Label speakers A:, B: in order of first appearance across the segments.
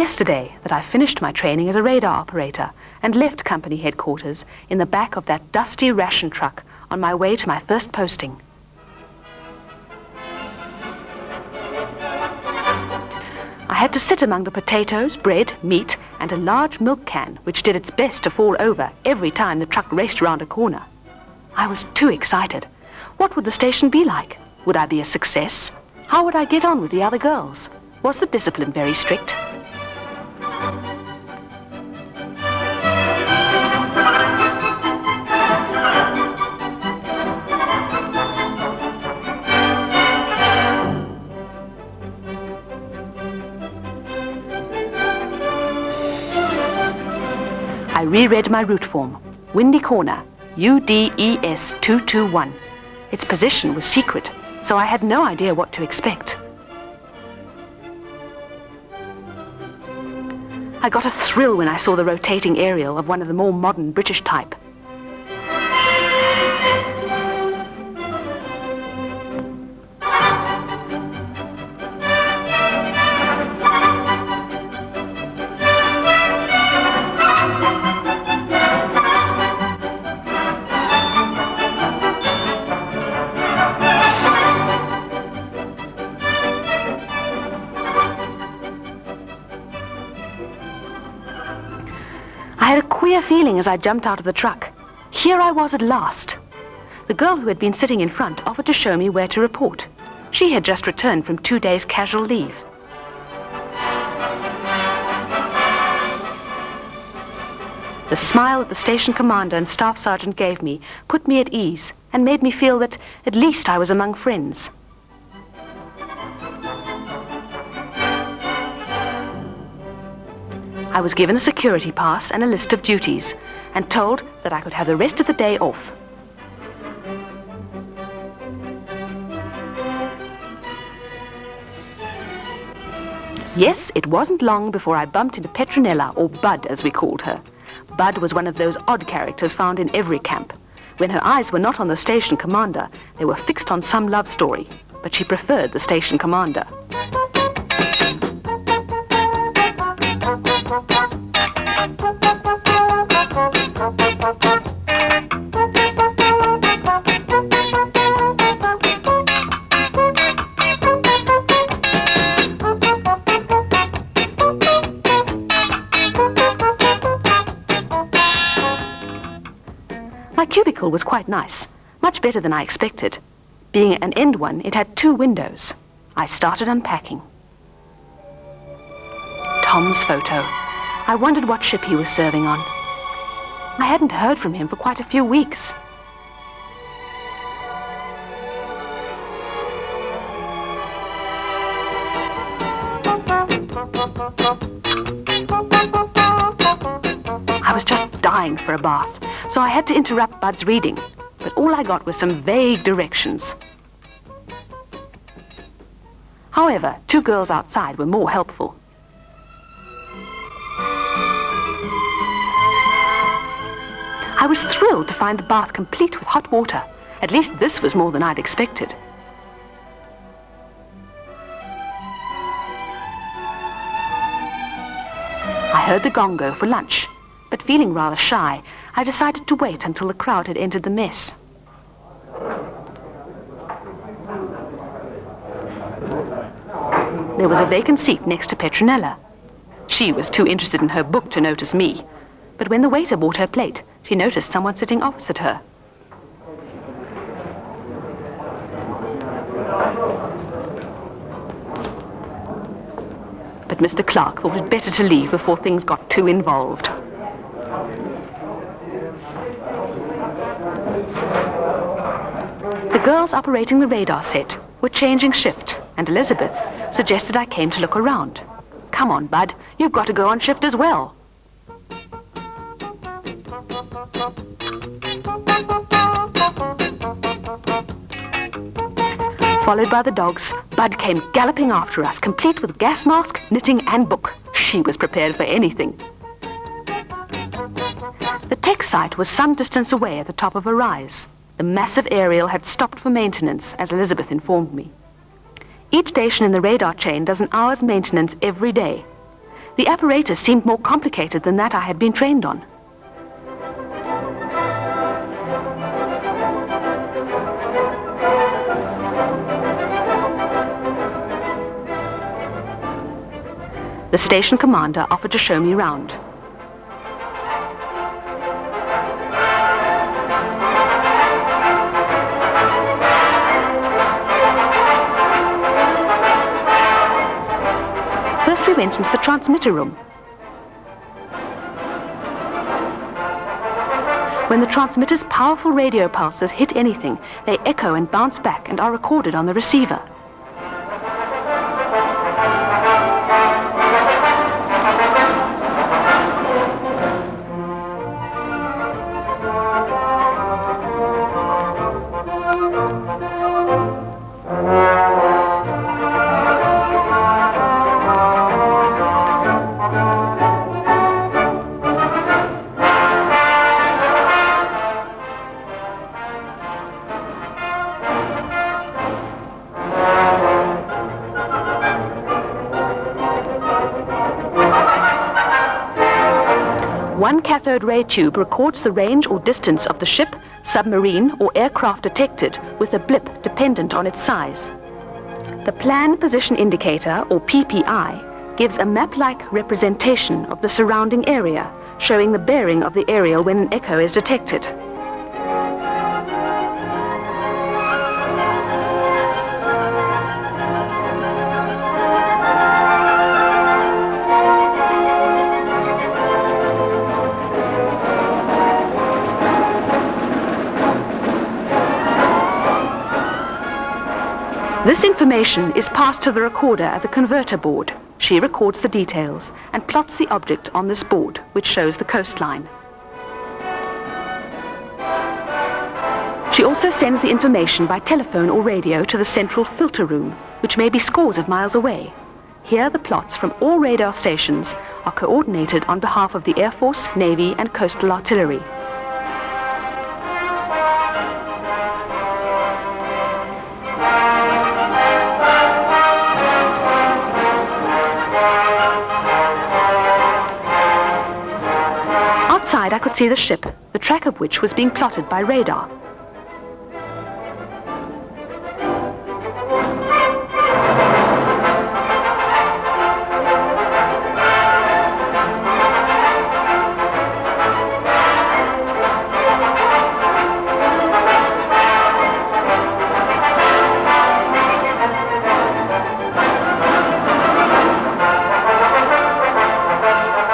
A: yesterday that I finished my training as a radar operator and left company headquarters in the back of that dusty ration truck on my way to my first posting. I had to sit among the potatoes, bread, meat, and a large milk can, which did its best to fall over every time the truck raced round a corner. I was too excited. What would the station be like? Would I be a success? How would I get on with the other girls? Was the discipline very strict? I reread my route form. Windy Corner, UDES221. Its position was secret, so I had no idea what to expect. I got a thrill when I saw the rotating aerial of one of the more modern British type. I had a queer feeling as I jumped out of the truck. Here I was at last. The girl who had been sitting in front offered to show me where to report. She had just returned from 2 days casual leave. The smile that the station commander and staff sergeant gave me put me at ease and made me feel that at least I was among friends. I was given a security pass and a list of duties and told that I could have the rest of the day off. Yes, it wasn't long before I bumped into Petronella, or Bud as we called her. Bud was one of those odd characters found in every camp. When her eyes were not on the station commander, they were fixed on some love story, but she preferred the station commander. My cubicle was quite nice, much better than I expected. Being an end one, it had 2 windows. I started unpacking. Tom's photo. I wondered what ship he was serving on. I hadn't heard from him for quite a few weeks. I was just dying for a bath, so I had to interrupt Bud's reading, but all I got was some vague directions. However, 2 girls outside were more helpful. I was thrilled to find the bath complete with hot water. At least this was more than I'd expected. I heard the gong go for lunch, but feeling rather shy, I decided to wait until the crowd had entered the mess. There was a vacant seat next to Petronella. She was too interested in her book to notice me, but when the waiter brought her plate, she noticed someone sitting opposite her. But Mr. Clark thought it better to leave before things got too involved. The girls operating the radar set were changing shift, and Elizabeth suggested I came to look around. Come on, Bud, you've got to go on shift as well. Followed by the dogs, Bud came galloping after us, complete with gas mask, knitting and book. She was prepared for anything. The tech site was some distance away at the top of a rise. The massive aerial had stopped for maintenance, as Elizabeth informed me. Each station in the radar chain does an hour's maintenance every day. The apparatus seemed more complicated than that I had been trained on. The station commander offered to show me round. First we went into the transmitter room. When the transmitter's powerful radio pulses hit anything, they echo and bounce back and are recorded on the receiver. One cathode ray tube records the range or distance of the ship, submarine, or aircraft detected with a blip dependent on its size. The Plan Position Indicator, or PPI, gives a map-like representation of the surrounding area, showing the bearing of the aerial when an echo is detected. This information is passed to the recorder at the converter board. She records the details and plots the object on this board, which shows the coastline. She also sends the information by telephone or radio to the central filter room, which may be scores of miles away. Here the plots from all radar stations are coordinated on behalf of the Air Force, Navy and Coastal Artillery. Outside I could see the ship, the track of which was being plotted by radar.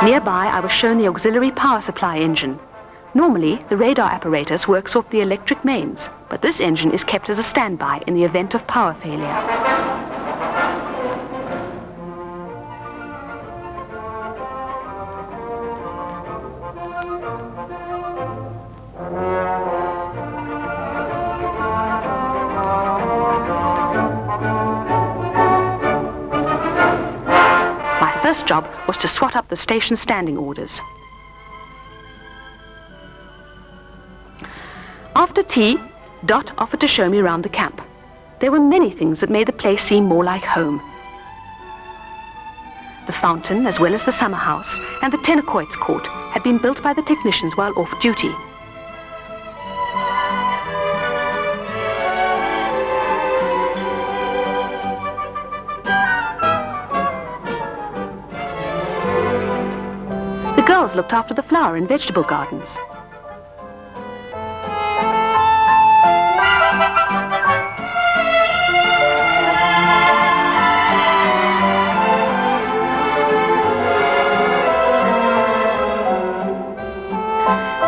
A: Nearby, I was shown the auxiliary power supply engine. Normally, the radar apparatus works off the electric mains, but this engine is kept as a standby in the event of power failure. My first job was to swat up the station standing orders. After tea, Dot offered to show me around the camp. There were many things that made the place seem more like home. The fountain, as well as the summer house, and the tennis court had been built by the technicians while off duty. The girls looked after the flower and vegetable gardens.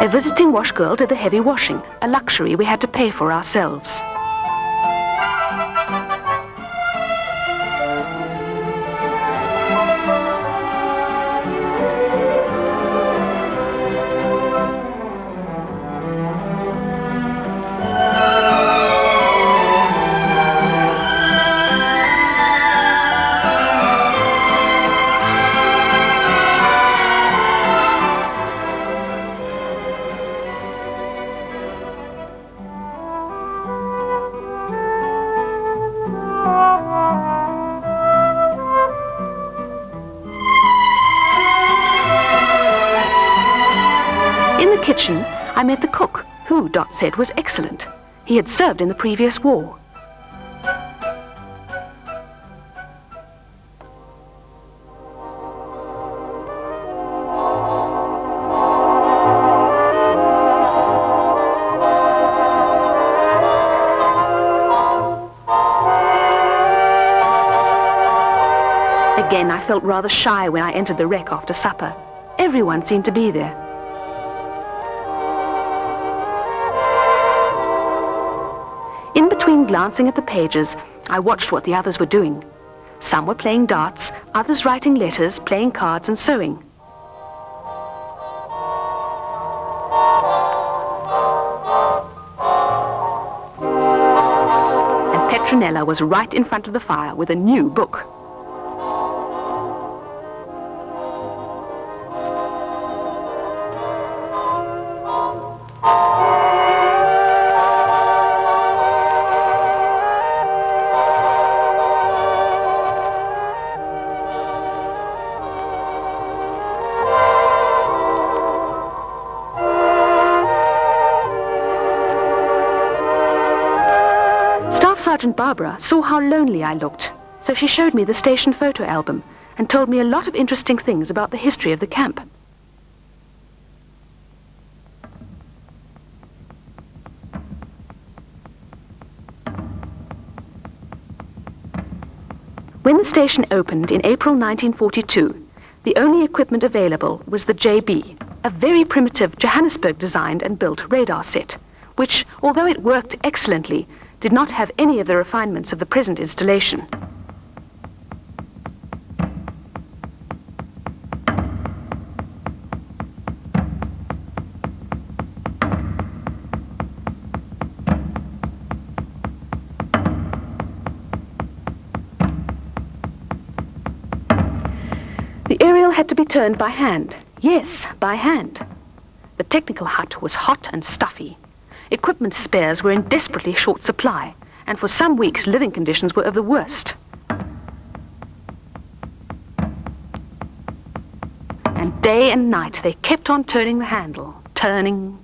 A: A visiting wash girl did the heavy washing, a luxury we had to pay for ourselves. In the kitchen, I met the cook, who, Dot said, was excellent. He had served in the previous war. Again, I felt rather shy when I entered the wreck after supper. Everyone seemed to be there. In between glancing at the pages, I watched what the others were doing. Some were playing darts, others writing letters, playing cards and sewing. And Petronella was right in front of the fire with a new book. Sergeant Barbara saw how lonely I looked, so she showed me the station photo album and told me a lot of interesting things about the history of the camp. When the station opened in April 1942, the only equipment available was the JB, a very primitive Johannesburg-designed and built radar set, which, although it worked excellently, did not have any of the refinements of the present installation. The aerial had to be turned by hand. Yes, by hand. The technical hut was hot and stuffy. Equipment spares were in desperately short supply, and for some weeks living conditions were of the worst. And day and night they kept on turning the handle, turning.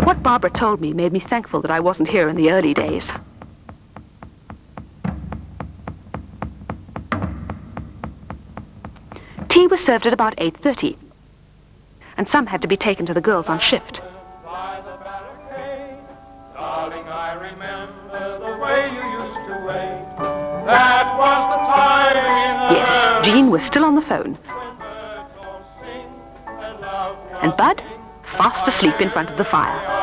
A: What Barbara told me made me thankful that I wasn't here in the early days. Tea was served at about 8:30, and some had to be taken to the girls on shift.
B: Darling, I remember the way you used to wait. That was the time.
A: Yes, Jean was still on the phone. And Bud, fast asleep in front of the fire.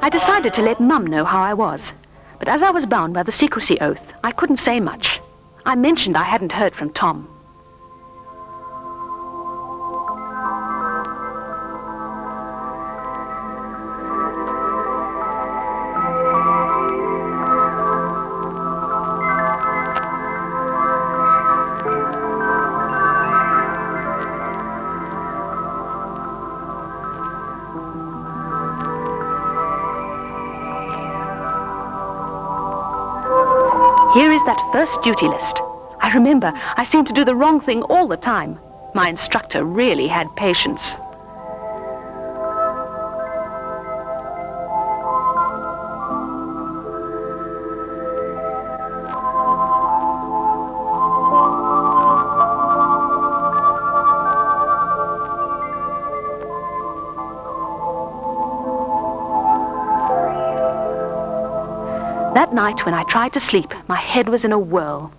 A: I decided to let Mum know how I was, but as I was bound by the secrecy oath, I couldn't say much. I mentioned I hadn't heard from Tom. Here is that first duty list. I remember I seemed to do the wrong thing all the time. My instructor really had patience. That night when I tried to sleep, my head was in a whirl.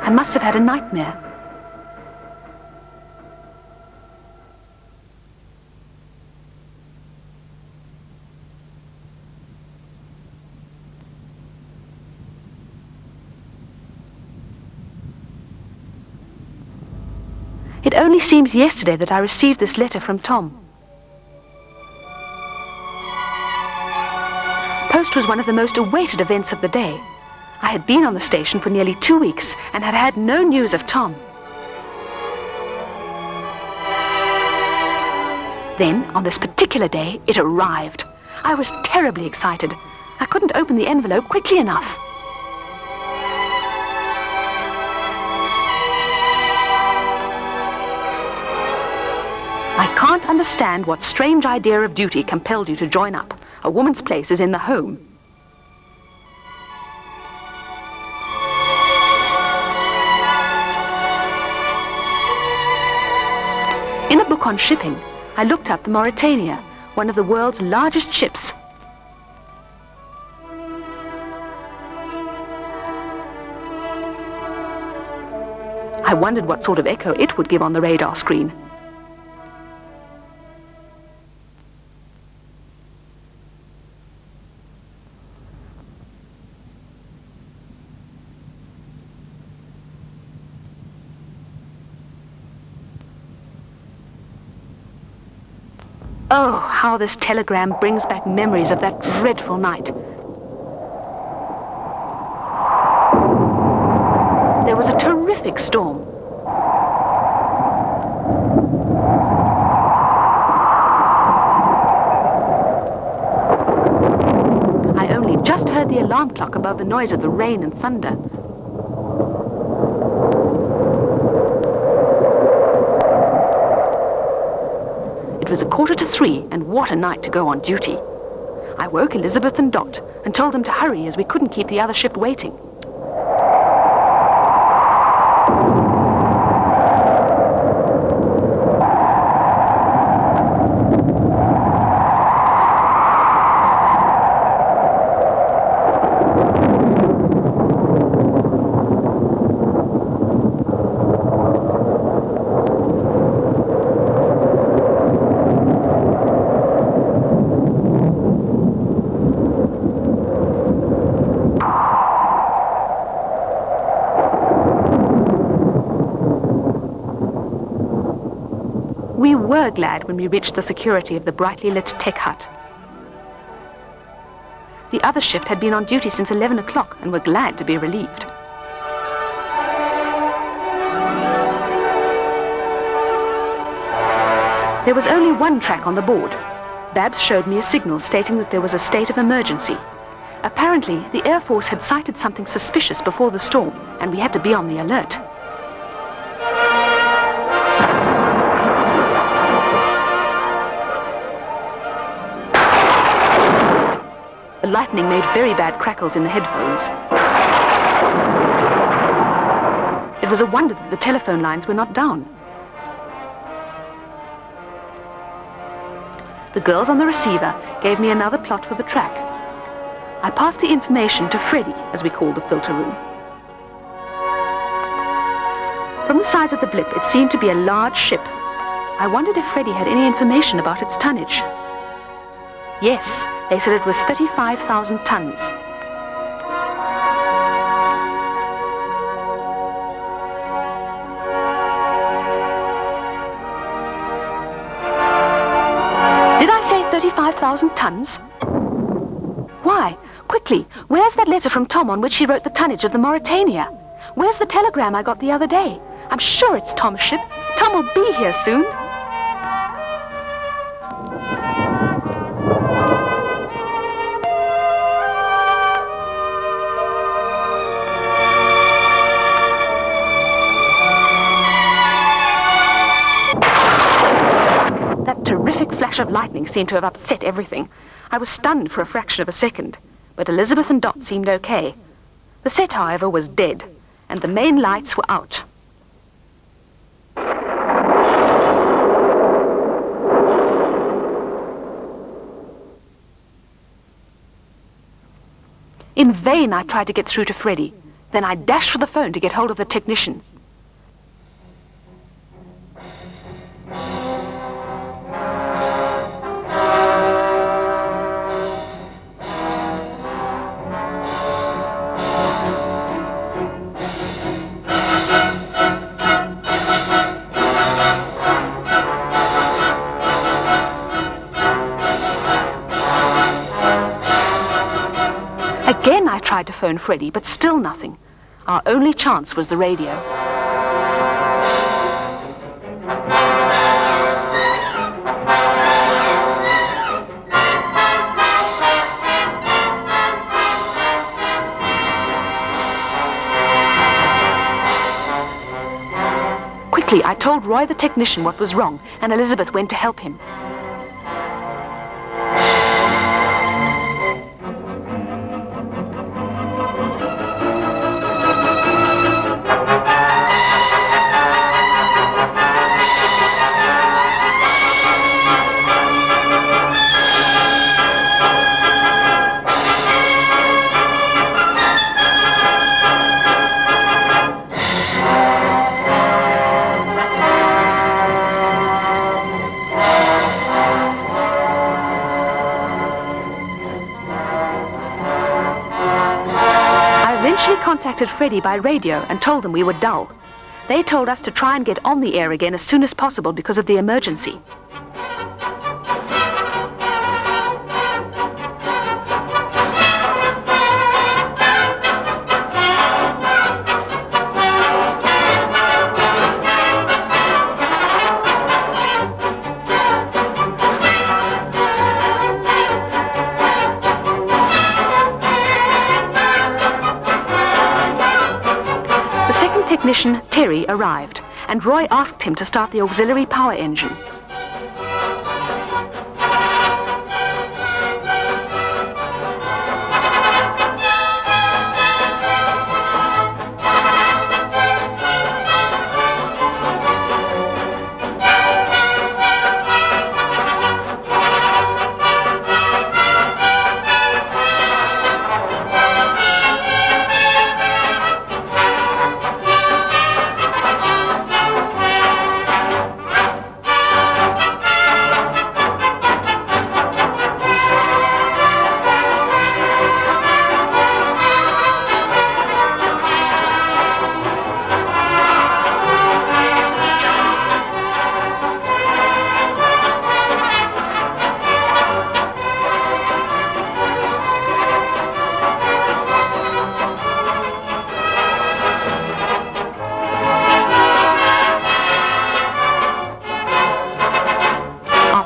A: I must have had a nightmare. It only seems yesterday that I received this letter from Tom. Post was one of the most awaited events of the day. I had been on the station for nearly 2 weeks and had had no news of Tom. Then, on this particular day, it arrived. I was terribly excited. I couldn't open the envelope quickly enough. I can't understand what strange idea of duty compelled you to join up. A woman's place is in the home. In a book on shipping, I looked up the Mauritania, one of the world's largest ships. I wondered what sort of echo it would give on the radar screen. Oh, how this telegram brings back memories of that dreadful night. There was a terrific storm. I only just heard the alarm clock above the noise of the rain and thunder. It was 2:45, and what a night to go on duty. I woke Elizabeth and Dot and told them to hurry as we couldn't keep the other ship waiting. We were glad when we reached the security of the brightly lit tech hut. The other shift had been on duty since 11 o'clock and were glad to be relieved. There was only one track on the board. Babs showed me a signal stating that there was a state of emergency. Apparently, the Air Force had sighted something suspicious before the storm, and we had to be on the alert. The lightning made very bad crackles in the headphones. It was a wonder that the telephone lines were not down. The girls on the receiver gave me another plot for the track. I passed the information to Freddie, as we called the filter room. From the size of the blip, it seemed to be a large ship. I wondered if Freddie had any information about its tonnage. Yes, they said it was 35,000 tons. Did I say 35,000 tons? Why? Quickly, where's that letter from Tom on which he wrote the tonnage of the Mauretania? Where's the telegram I got the other day? I'm sure it's Tom's ship. Tom will be here soon. That terrific flash of lightning seemed to have upset everything. I was stunned for a fraction of a second, but Elizabeth and Dot seemed okay. The set, however, was dead, and the main lights were out. In vain I tried to get through to Freddie. Then I dashed for the phone to get hold of the technician. Again I tried to phone Freddie, but still nothing. Our only chance was the radio. Quickly, I told Roy the technician what was wrong, and Elizabeth went to help him. I contacted Freddie by radio and told them we were dull. They told us to try and get on the air again as soon as possible because of the emergency. Technician Terry arrived, and Roy asked him to start the auxiliary power engine.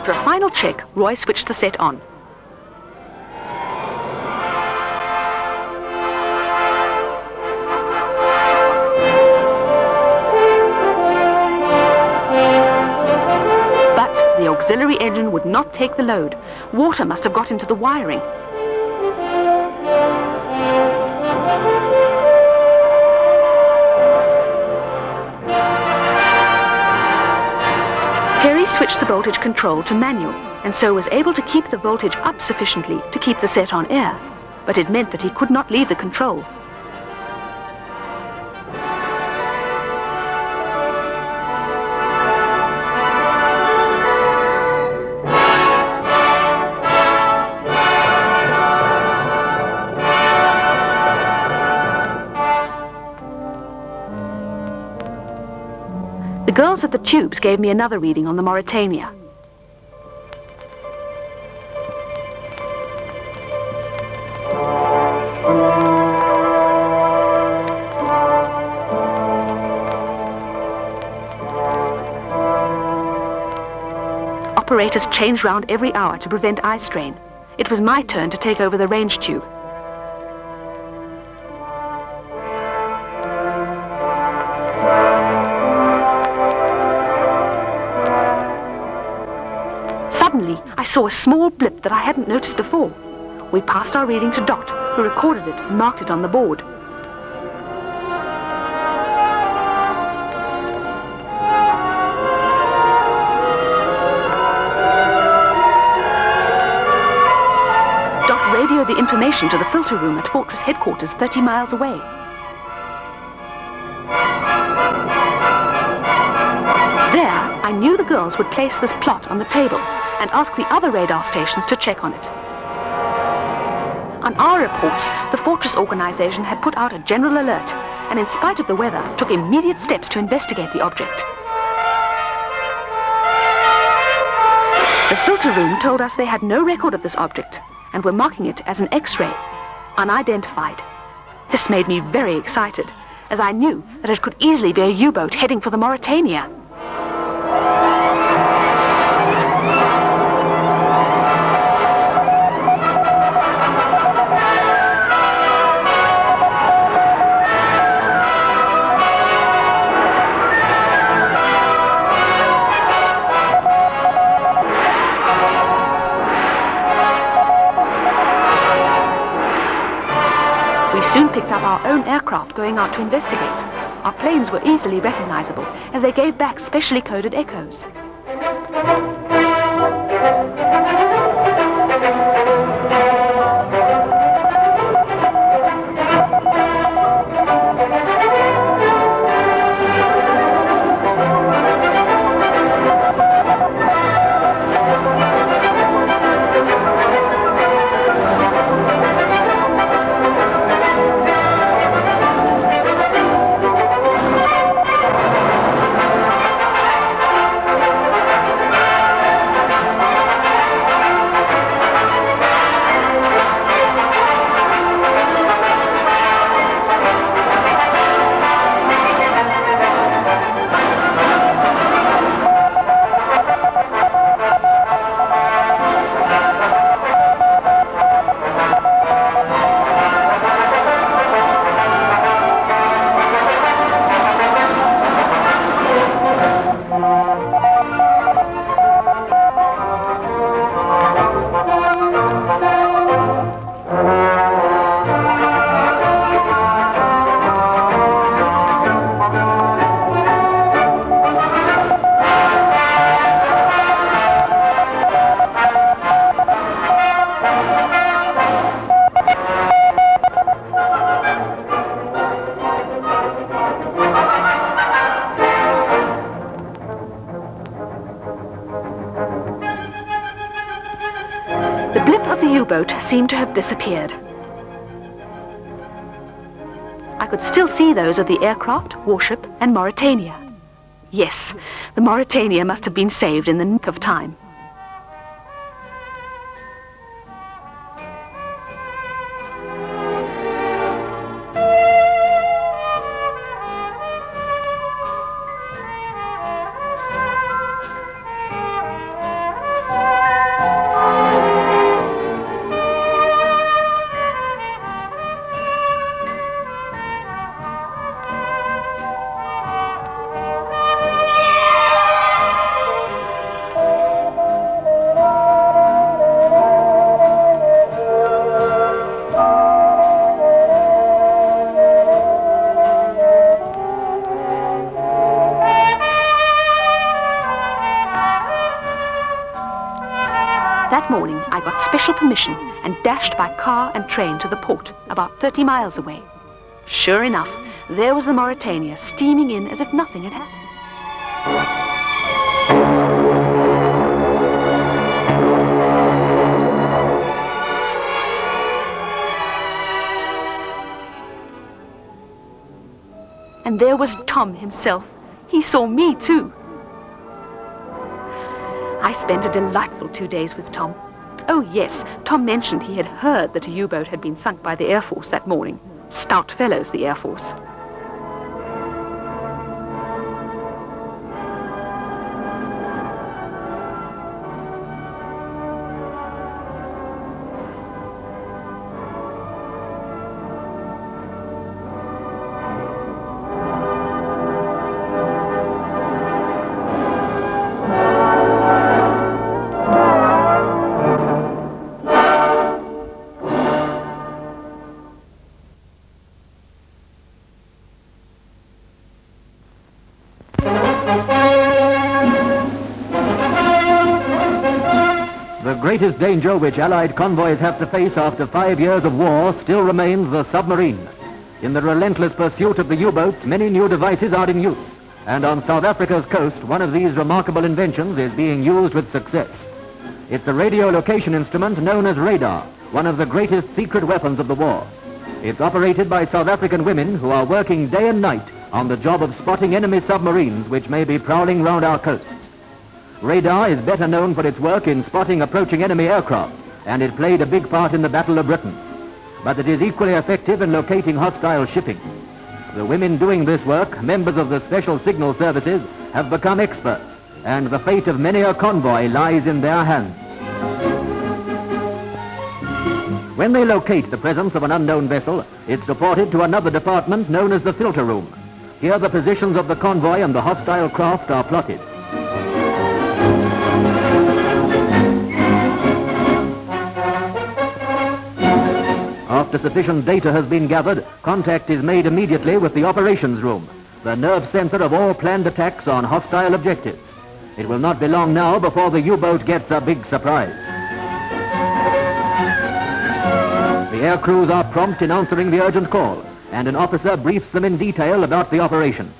A: After a final check, Roy switched the set on. But the auxiliary engine would not take the load. Water must have got into the wiring. Terry switched the voltage control to manual. and so was able to keep the voltage up sufficiently to keep the set on air, but it meant that he could not leave the control. The girls at the tubes gave me another reading on the Mauritania. Operators changed round every hour to prevent eye strain. It was my turn to take over the range tube. Suddenly, I saw a small blip that I hadn't noticed before. We passed our reading to Dot, who recorded it and marked it on the board. Dot radioed the information to the filter room at Fortress headquarters 30 miles away. There, I knew the girls would place this plot on the table and ask the other radar stations to check on it. On our reports, the Fortress organization had put out a general alert and, in spite of the weather, took immediate steps to investigate the object. The filter room told us they had no record of this object and were marking it as an X-ray, unidentified. This made me very excited, as I knew that it could easily be a U-boat heading for the Mauritania. We soon picked up our own aircraft going out to investigate. Our planes were easily recognizable as they gave back specially coded echoes. The blip of the U-boat seemed to have disappeared. I could still see those of the aircraft, warship, and Mauritania. Yes, the Mauritania must have been saved in the nick of time. That morning, I got special permission and dashed by car and train to the port, about 30 miles away. Sure enough, there was the Mauretania steaming in as if nothing had happened. And there was Tom himself. He saw me too. I spent a delightful 2 days with Tom. Oh yes, Tom mentioned he had heard that a U-boat had been sunk by the Air Force that morning. Stout fellows, the Air Force.
C: The greatest danger which Allied convoys have to face after 5 years of war still remains the submarine. In the relentless pursuit of the U-boats, many new devices are in use. And on South Africa's coast, one of these remarkable inventions is being used with success. It's a radio location instrument known as radar, one of the greatest secret weapons of the war. It's operated by South African women who are working day and night on the job of spotting enemy submarines which may be prowling round our coast. Radar is better known for its work in spotting approaching enemy aircraft, and it played a big part in the Battle of Britain. But it is equally effective in locating hostile shipping. The women doing this work, members of the Special Signal Services, have become experts, and the fate of many a convoy lies in their hands. When they locate the presence of an unknown vessel, it's reported to another department known as the filter room. Here the positions of the convoy and the hostile craft are plotted. After sufficient data has been gathered, contact is made immediately with the operations room, the nerve center of all planned attacks on hostile objectives. It will not be long now before the U-boat gets a big surprise. The air crews are prompt in answering the urgent call, and an officer briefs them in detail about the operation.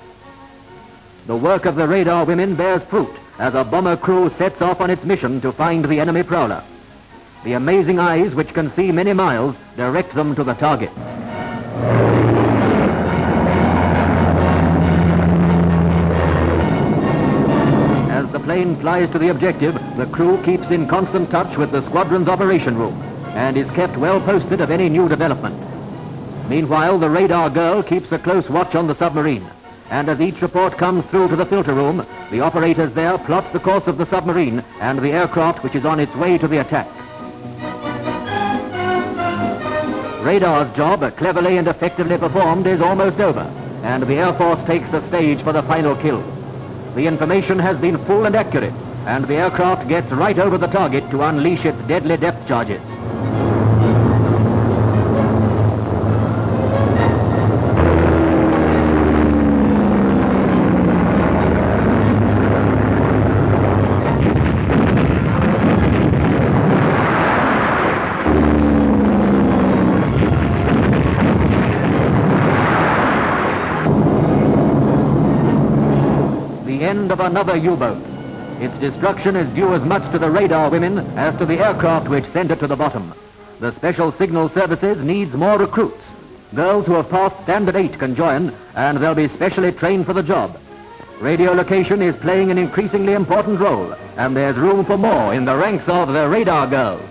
C: The work of the radar women bears fruit as a bomber crew sets off on its mission to find the enemy prowler. The amazing eyes, which can see many miles, direct them to the target. As the plane flies to the objective, the crew keeps in constant touch with the squadron's operation room and is kept well posted of any new development. Meanwhile, the radar girl keeps a close watch on the submarine, and as each report comes through to the filter room, the operators there plot the course of the submarine and the aircraft which is on its way to the attack. Radar's job, cleverly and effectively performed, is almost over, and the Air Force takes the stage for the final kill. The information has been full and accurate, and the aircraft gets right over the target to unleash its deadly depth charges. End of another U-boat. Its destruction is due as much to the radar women as to the aircraft which sent it to the bottom. The Special Signal Services needs more recruits. Girls who have passed Standard 8 can join, and they'll be specially trained for the job. Radio location is playing an increasingly important role, and there's room for more in the ranks of the radar girls.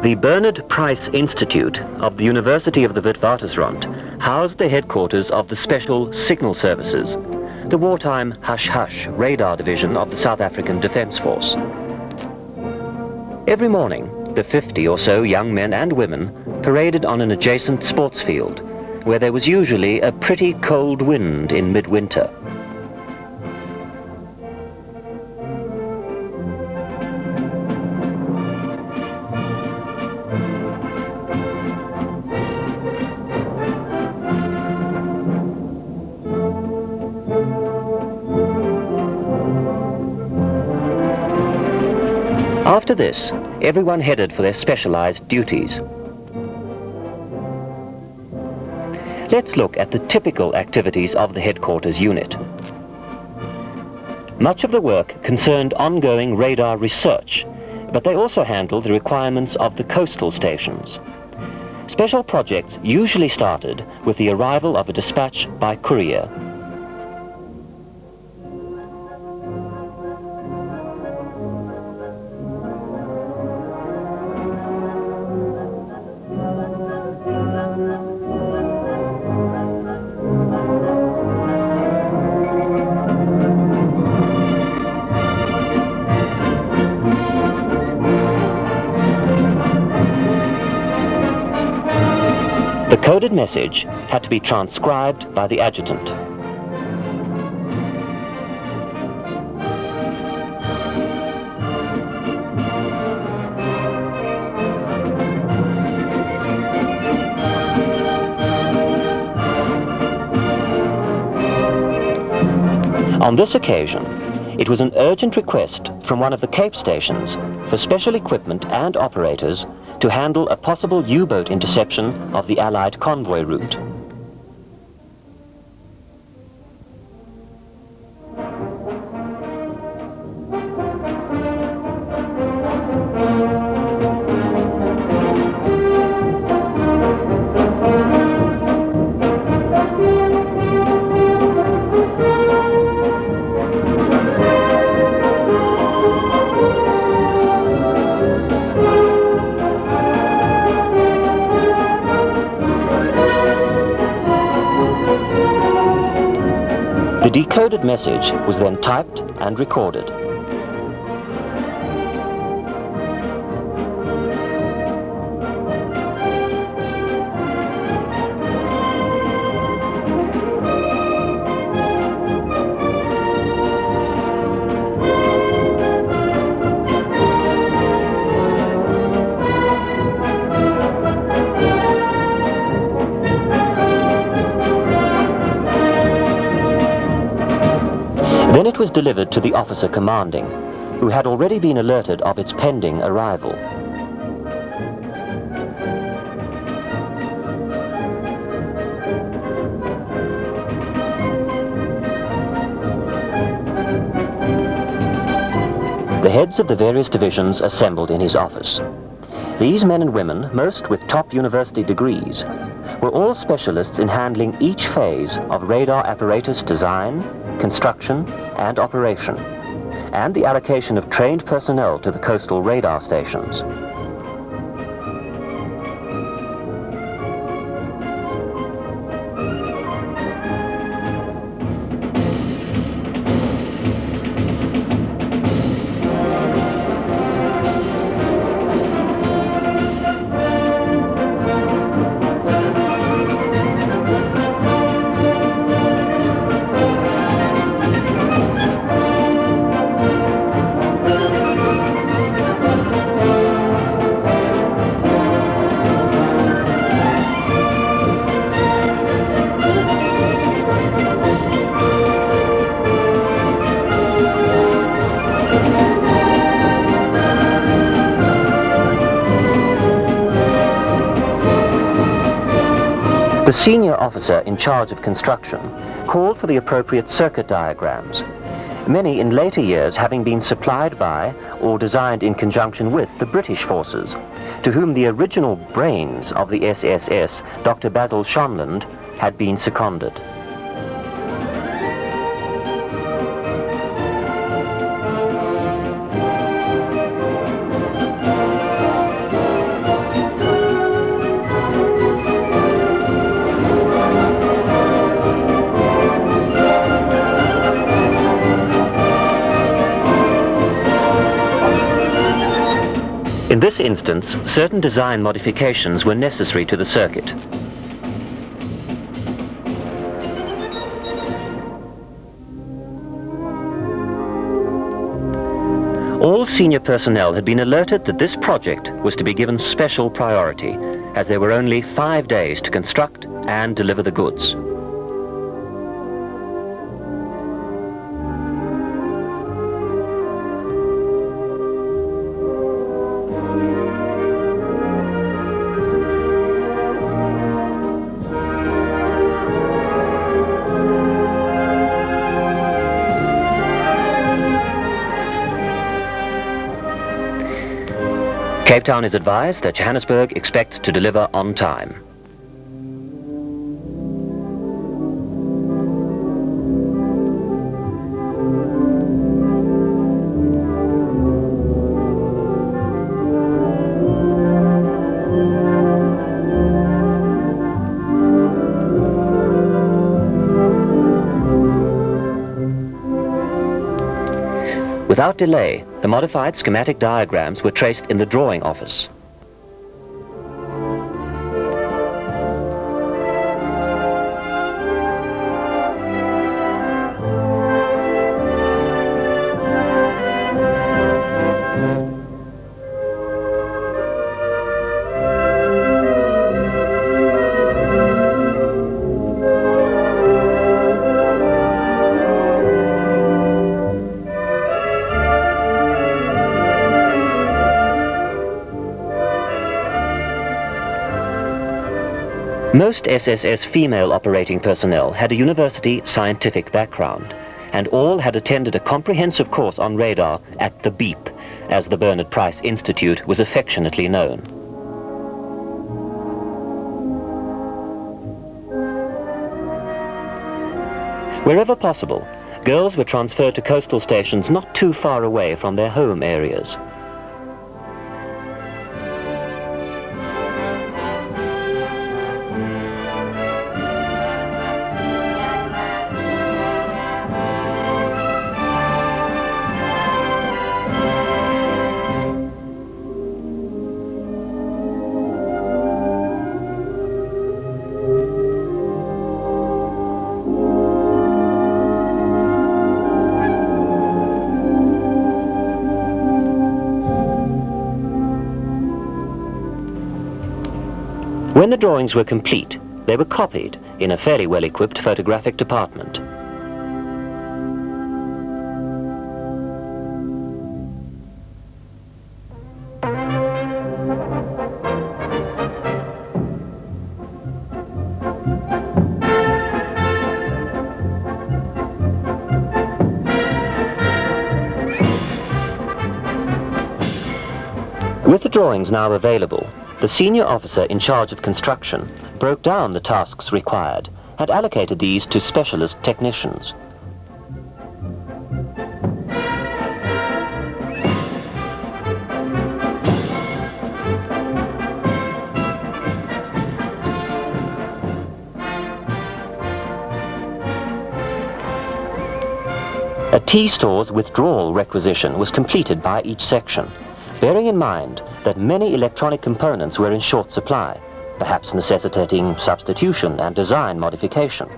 D: The Bernard Price Institute of the University of the Witwatersrand housed the headquarters of the Special Signal Services, the wartime hush-hush radar division of the South African Defence Force. Every morning, the 50 or so young men and women paraded on an adjacent sports field, where there was usually a pretty cold wind in midwinter. After this, everyone headed for their specialized duties. Let's look at the typical activities of the headquarters unit. Much of the work concerned ongoing radar research, but they also handled the requirements of the coastal stations. Special projects usually started with the arrival of a dispatch by courier. The coded message had to be transcribed by the adjutant. On this occasion, it was an urgent request from one of the Cape stations for special equipment and operators to handle a possible U-boat interception of the Allied convoy route. The decoded message was then typed and recorded. Then it was delivered to the officer commanding, who had already been alerted of its pending arrival. The heads of the various divisions assembled in his office. These men and women, most with top university degrees, were all specialists in handling each phase of radar apparatus design, construction, and operation, and the allocation of trained personnel to the coastal radar stations. The senior officer in charge of construction called for the appropriate circuit diagrams, many in later years having been supplied by or designed in conjunction with the British forces, to whom the original brains of the SSS, Dr. Basil Schonland, had been seconded. In this instance, certain design modifications were necessary to the circuit. All senior personnel had been alerted that this project was to be given special priority, as there were only 5 days to construct and deliver the goods. Cape Town is advised that Johannesburg expects to deliver on time. Without delay, the modified schematic diagrams were traced in the drawing office. Most SSS female operating personnel had a university scientific background, and all had attended a comprehensive course on radar at the BEEP, as the Bernard Price Institute was affectionately known. Wherever possible, girls were transferred to coastal stations not too far away from their home areas. When the drawings were complete, they were copied in a fairly well-equipped photographic department. With the drawings now available, the senior officer in charge of construction broke down the tasks required and allocated these to specialist technicians. A T-store's withdrawal requisition was completed by each section, bearing in mind that many electronic components were in short supply, perhaps necessitating substitution and design modification.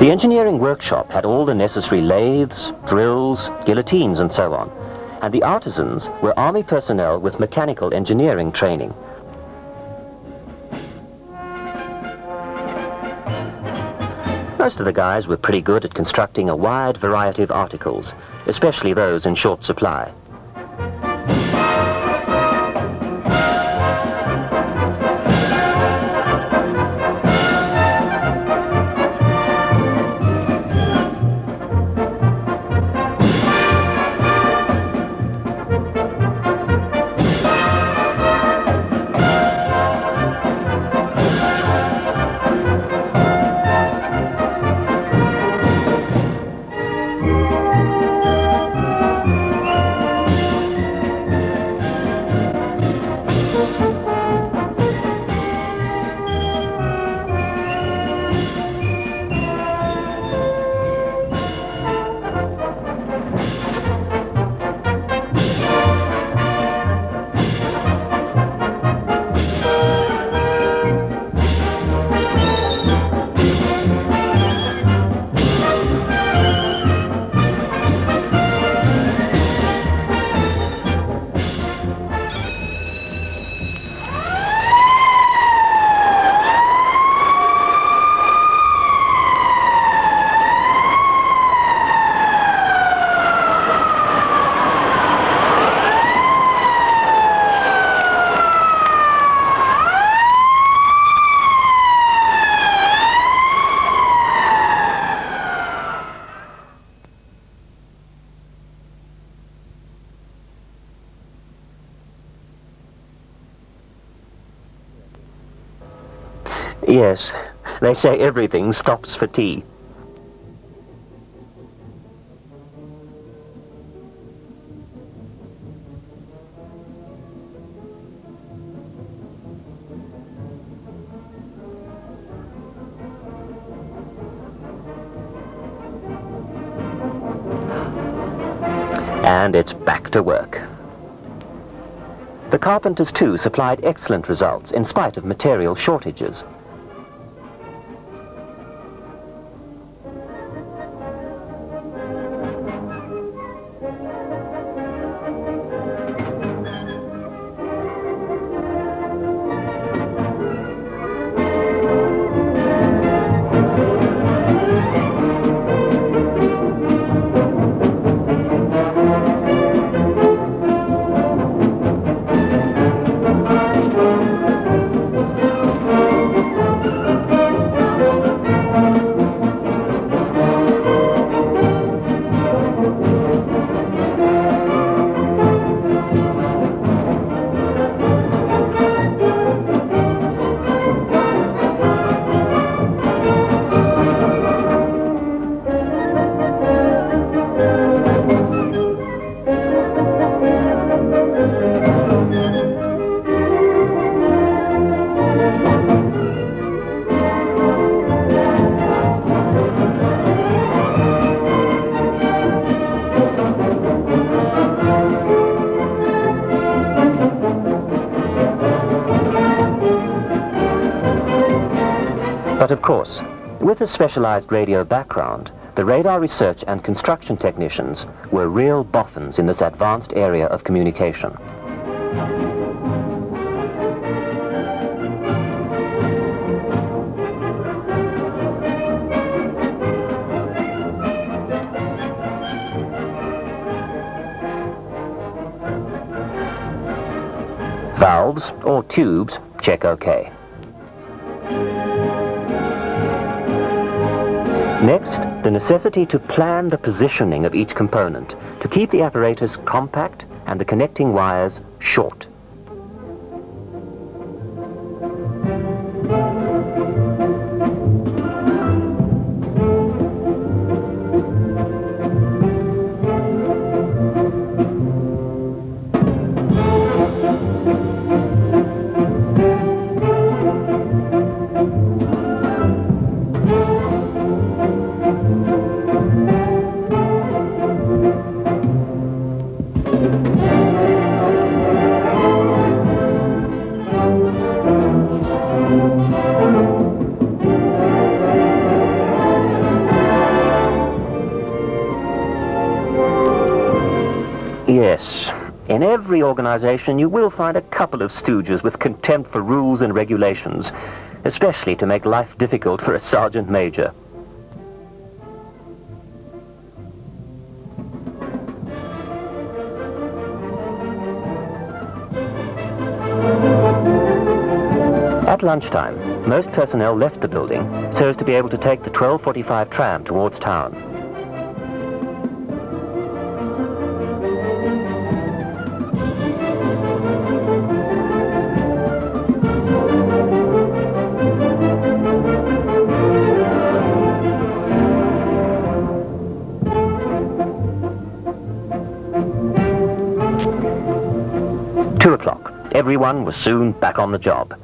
D: The engineering workshop had all the necessary lathes, drills, guillotines and so on, and the artisans were Army personnel with mechanical engineering training. Most of the guys were pretty good at constructing a wide variety of articles, especially those in short supply. Yes, they say everything stops for tea. And it's back to work. The carpenters too supplied excellent results in spite of material shortages. But of course, with a specialized radio background, the radar research and construction technicians were real boffins in this advanced area of communication. Valves or tubes, check OK. Next, the necessity to plan the positioning of each component to keep the apparatus compact and the connecting wires short. Yes, in every organization you will find a couple of stooges with contempt for rules and regulations, especially to make life difficult for a sergeant major. At lunchtime, most personnel left the building so as to be able to take the 12:45 tram towards town. Everyone was soon back on the job.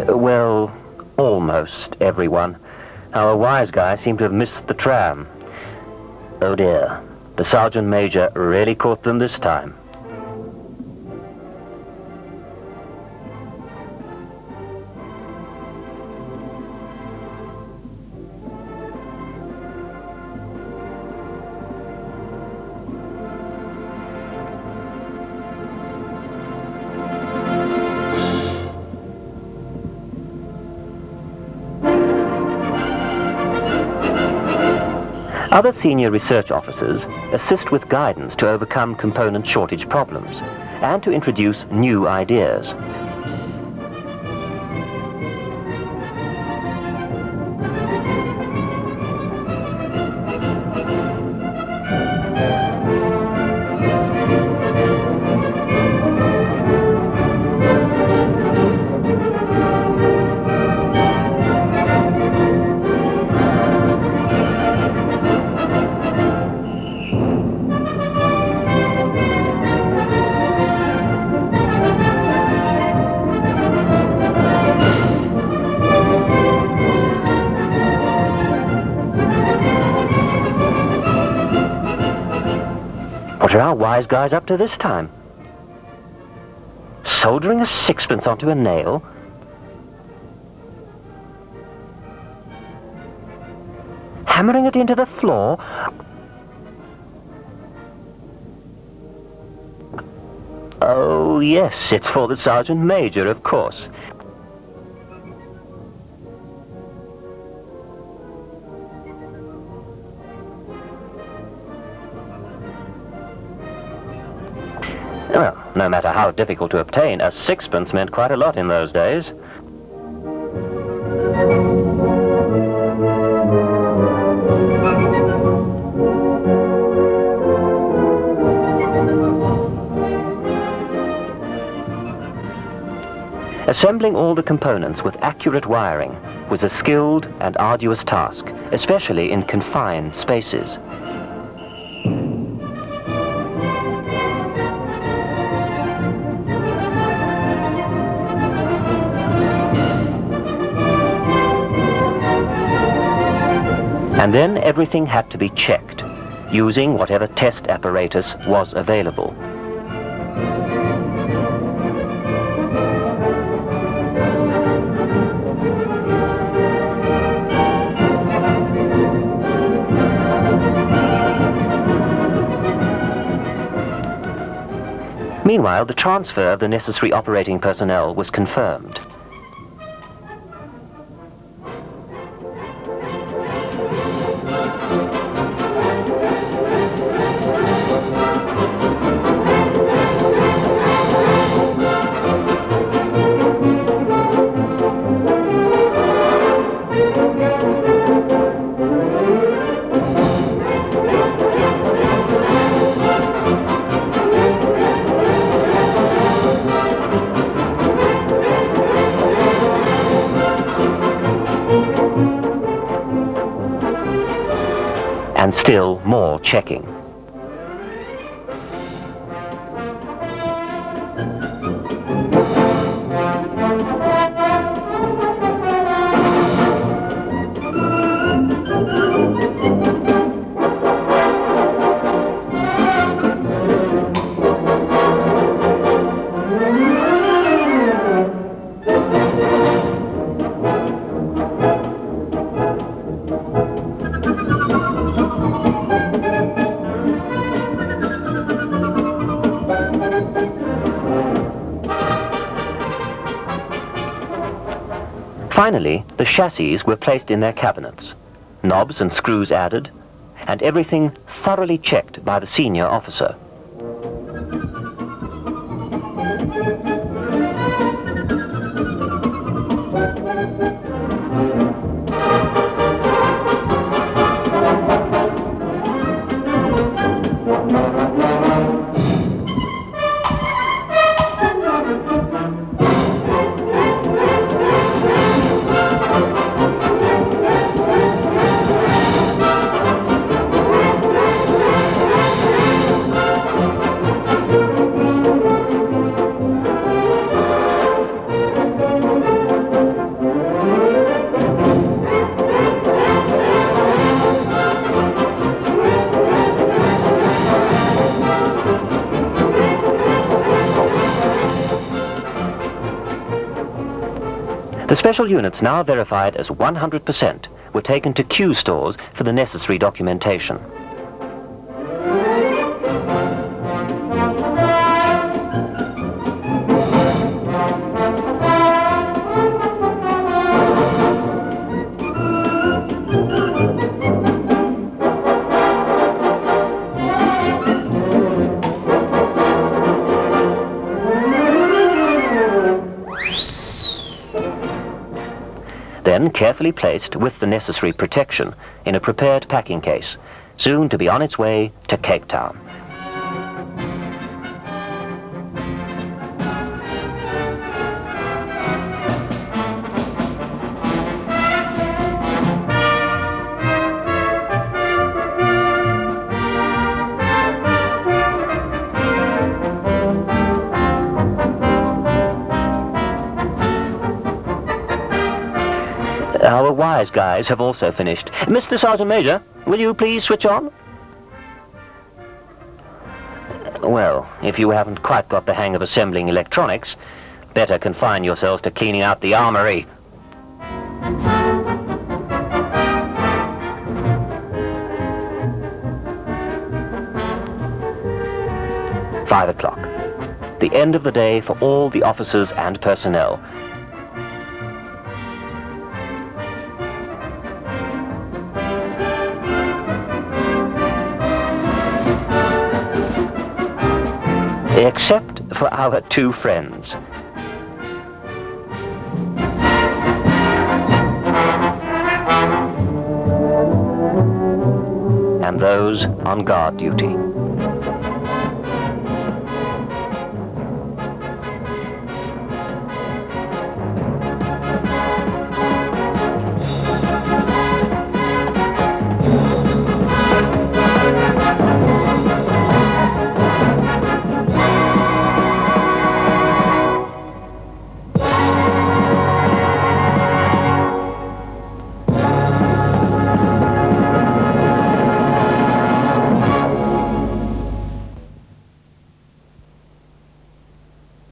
D: Well, almost everyone. Our wise guy seemed to have missed the tram. Oh dear, the sergeant major really caught them this time. Other senior research officers assist with guidance to overcome component shortage problems and to introduce new ideas. What are our wise guys up to this time? Soldering a sixpence onto a nail? Hammering it into the floor? Oh, yes, it's for the Sergeant Major, of course. Well, no matter how difficult to obtain, a sixpence meant quite a lot in those days. Assembling all the components with accurate wiring was a skilled and arduous task, especially in confined spaces. And then everything had to be checked, using whatever test apparatus was available. Meanwhile, the transfer of the necessary operating personnel was confirmed. And still more checking. Finally, the chassis were placed in their cabinets, knobs and screws added, and everything thoroughly checked by the senior officer. The special units, now verified as 100%, were taken to Q stores for the necessary documentation. Then carefully placed with the necessary protection in a prepared packing case, soon to be on its way to Cape Town. Our wise guys have also finished. Mr. Sergeant Major, will you please switch on? Well, if you haven't quite got the hang of assembling electronics, better confine yourselves to cleaning out the armory. "5 o'clock. The end of the day for all the officers and personnel. Except for our two friends. And those on guard duty.